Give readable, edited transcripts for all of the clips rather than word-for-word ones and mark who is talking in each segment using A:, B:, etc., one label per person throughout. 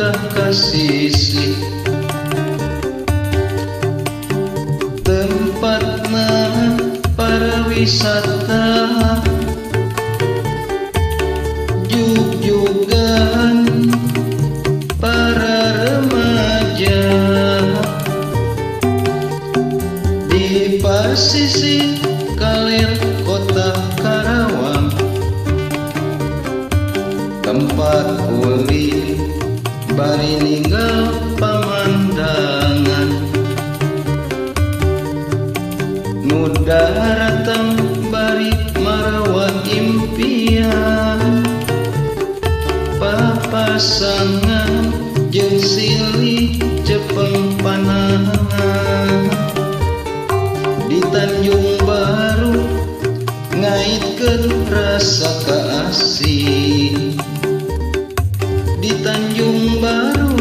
A: budak kasisi tempatna para wisata jug-jugan para remaja di pasisi kalir kota Karawang, tempat uli bari ninggal pamandangan nu daratang bari marawa impian papasangan jeung silih cepeng panangan di Tanjung Baru ngaitkeun rasa kaasih di Tanjung Baru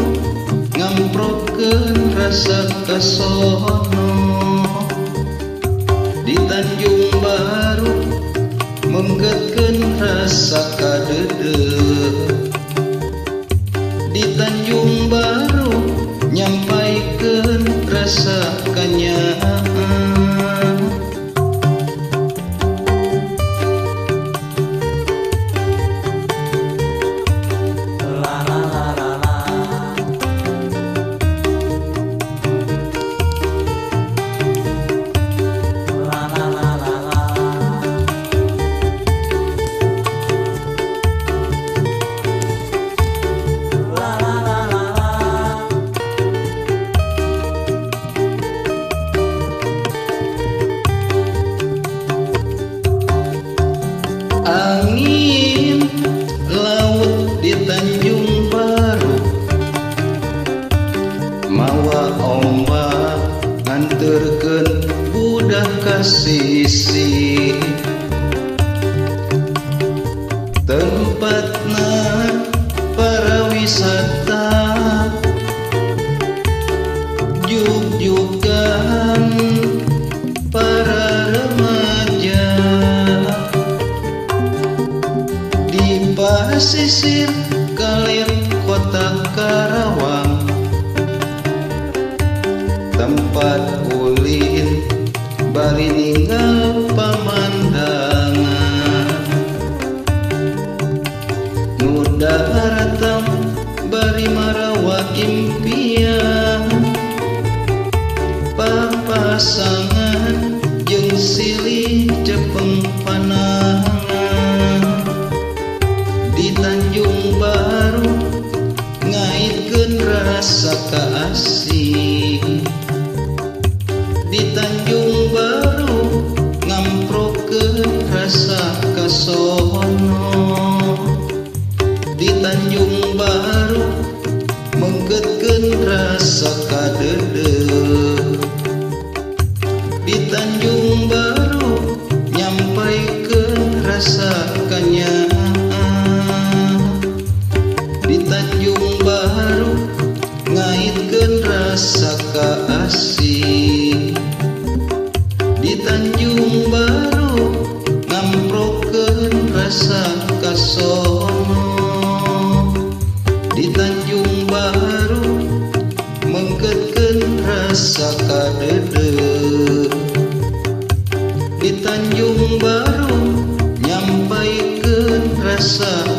A: ngamprokeun rasa kasono di Tanjung Baru menggetkeun rasa kadeudeuk di Tanjung Baru nyampaikeun rasa kanyaan. Angin laut di Tanjung Baru mawa ombak nganterkeun budak kasisi tempatna para wisata jug-jugan para remaja pasisir kalir kota Karawang, tempat ulin bari ninggal pamandangan nu daratang bari marawa impian papasangan jeung silih cepeng panangan di Tanjung Baru ngaitkeun rasa kaasih di Tanjung Baru ngamprokeun rasa kasono di Tanjung Baru menggetkeun rasa kadeudeuk di Tanjung Baru nyampaikeun rasa kanyaan di Tanjung Baru ngaitkeun rasa kaasih di Tanjung Baru ngamprokeun rasa kasono di Tanjung Baru menggetkeun rasa kadeudeuk di Tanjung Baru nyampaikeun rasa